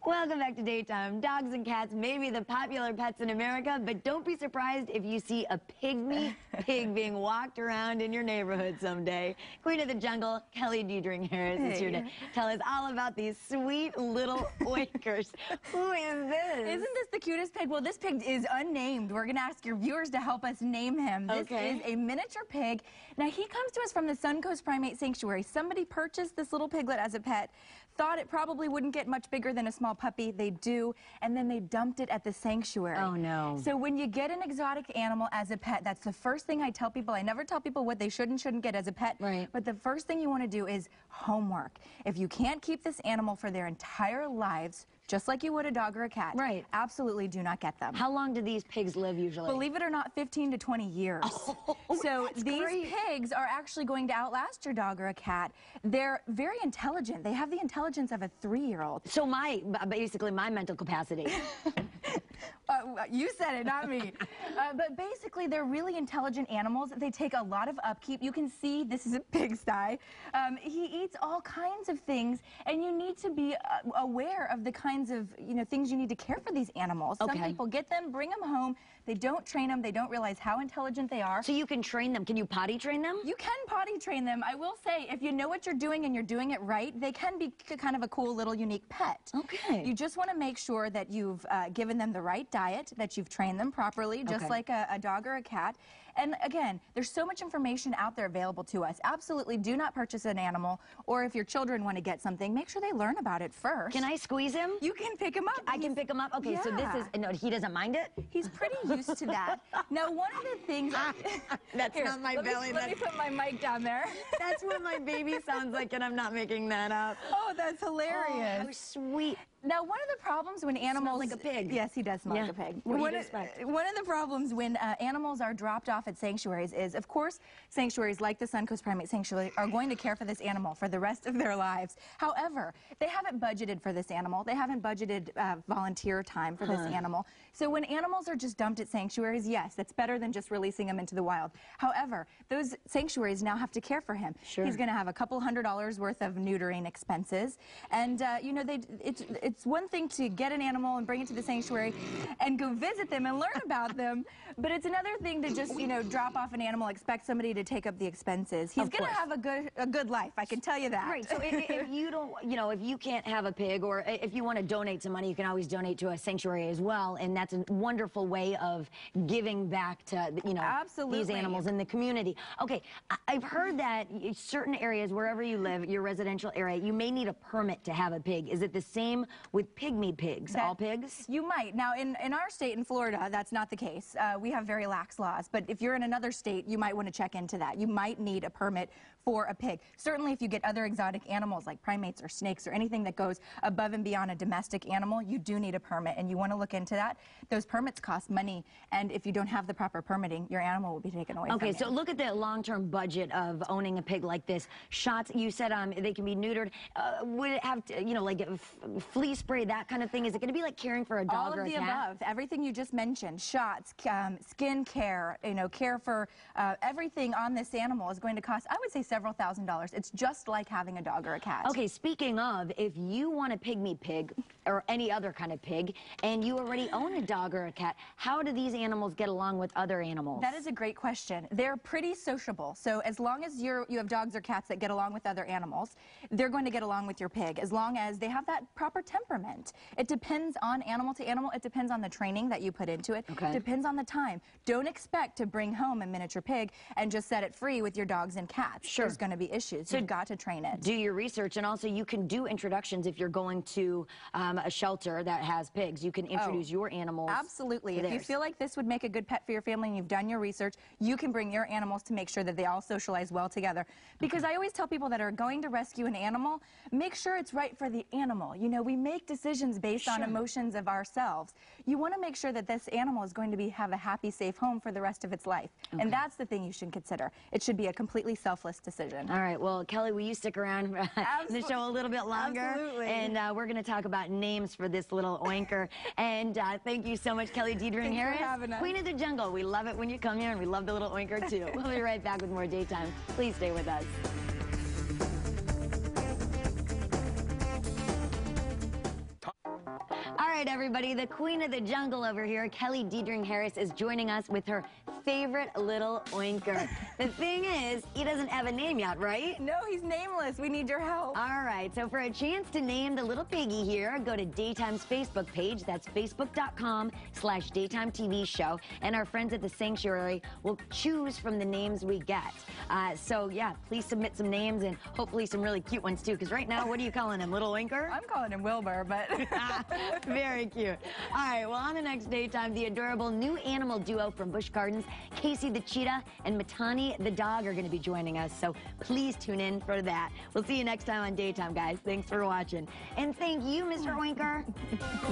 Welcome back to Daytime. Dogs and cats may be the popular pets in America, but don't be surprised if you see a pygmy pig being walked around in your neighborhood someday. Queen of the Jungle, Kelly Diedring Harris is here to tell us all about these sweet little oinkers. Who is this? Isn't this the cutest pig? Well, this pig is unnamed. We're going to ask your viewers to help us name him. This is a miniature pig. Now, he comes to us from the Suncoast Primate Sanctuary. Somebody purchased this little piglet as a pet, thought it probably wouldn't get much bigger than a small puppy. They do, and then they dumped it at the sanctuary. Oh, no. So when you get an exotic animal as a pet, that's the first thing I tell people. I never tell people what they should and shouldn't get as a pet, but the first thing you want to do is homework. If you can't keep this animal for their entire lives, just like you would a dog or a cat, absolutely do not get them. How long do these pigs live usually? Believe it or not, 15 to 20 years. Oh, so these pigs are actually going to outlast your dog or a cat. They're very intelligent. They have the intelligence of a 3-year-old. So basically my mental capacity. You said it, not me. But basically, they're really intelligent animals. They take a lot of upkeep. You can see this is a pigsty. He eats all kinds of things, and you need to be aware of the kinds of things you need to care for these animals. Some people get them, bring them home. They don't train them. They don't realize how intelligent they are. So you can train them. Can you potty train them? You can potty train them. I will say, if you know what you're doing and you're doing it right, they can be kind of a cool little unique pet. Okay. You just want to make sure that you've given them the right diet, that you've trained them properly, just like a dog or a cat. And again, there's so much information out there available to us. Absolutely do not purchase an animal, or if your children want to get something, make sure they learn about it first. Can I squeeze him? You can pick him up. I can pick him up? Okay, so this is, no, he doesn't mind it? He's pretty used to that. Now, one of the things... That's not my belly. Let me put my mic down there. That's what my baby sounds like, and I'm not making that up. Oh, that's hilarious. Oh, how sweet. Now, one of the problems when animals... Smells like a pig. Yes, he does smell like a pig. What do you expect? One of the problems when animals are dropped off at sanctuaries is, of course, sanctuaries like the Suncoast Primate Sanctuary are going to care for this animal for the rest of their lives. However, they haven't budgeted for this animal. They haven't budgeted volunteer time for this animal. So when animals are just dumped at sanctuaries, yes, that's better than just releasing them into the wild. However, those sanctuaries now have to care for him. He's going to have a couple $100s worth of neutering expenses. And, it's one thing to get an animal and bring it to the sanctuary and go visit them and learn about them, but it's another thing to just, drop off an animal, expect somebody to take up the expenses. He's going to have a good life, I can tell you that. Right, so if you don't, if you can't have a pig, or if you want to donate some money, you can always donate to a sanctuary as well, and that's a wonderful way of giving back to, these animals in the community. Okay, I've heard that in certain areas, wherever you live, your residential area, you may need a permit to have a pig. Is it the same with pygmy pigs, all pigs? You might. Now, in our state, in Florida, that's not the case. We have very lax laws, but if you're in another state, you might want to check into that. You might need a permit for a pig. Certainly, if you get other exotic animals like primates or snakes or anything that goes above and beyond a domestic animal, you do need a permit, and you want to look into that. Those permits cost money, and if you don't have the proper permitting, your animal will be taken away from you. Okay, so look at the long-term budget of owning a pig like this. Shots, you said they can be neutered. Would it have, like flea spray, that kind of thing? Is it going to be like caring for a dog or a cat? All of the above. Everything you just mentioned. Shots, skin care, care for everything on this animal is going to cost, I would say, several $1,000s. It's just like having a dog or a cat. Okay, speaking of, if you want a pygmy pig or any other kind of pig, and you already own a dog or a cat, how do these animals get along with other animals? That is a great question. They're pretty sociable. So as long as you have dogs or cats that get along with other animals, they're going to get along with your pig, as long as they have that proper temperament. It depends on animal to animal. It depends on the training that you put into it. It depends on the time. Don't expect to bring home a miniature pig and just set it free with your dogs and cats. There's going to be issues. So you've got to train it. Do your research, and also you can do introductions if you're going to a shelter that has pigs. You can introduce your animals. Absolutely. If you feel like this would make a good pet for your family and you've done your research, you can bring your animals to make sure that they all socialize well together. Because I always tell people that are going to rescue an animal, make sure it's right for the animal. We make decisions based on emotions of ourselves. You want to make sure that this animal is going to have a happy, safe home for the rest of its life. And that's the thing you should consider. It should be a completely selfless decision. All right. Well, Kelly, will you stick around in the show a little bit longer? Absolutely. And we're going to talk about names for this little oinker. And thank you so much, Kelly Diedring Harris, Queen of the Jungle. We love it when you come here, and we love the little oinker, too. We'll be right back with more Daytime. Please stay with us. right, everybody, the queen of the jungle over here, Kelly Diedring Harris, is joining us with her favorite little oinker. The thing is, he doesn't have a name yet, right? No, he's nameless. We need your help. All right, so for a chance to name the little piggy here, go to DayTime's Facebook page. That's facebook.com/DayTime TV show. And our friends at the Sanctuary will choose from the names we get. So, yeah, please submit some names and hopefully some really cute ones, too. Because right now, what are you calling him, little oinker? I'm calling him Wilbur, but... Very cute. All right, well, on the next DayTime, the adorable new animal duo from Busch Gardens, Casey the cheetah and Matani the dog, are going to be joining us. So please tune in for that. We'll see you next time on DayTime, guys. Thanks for watching. And thank you, Mr. Oinker.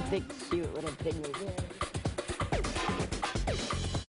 Big, cute little pygmy.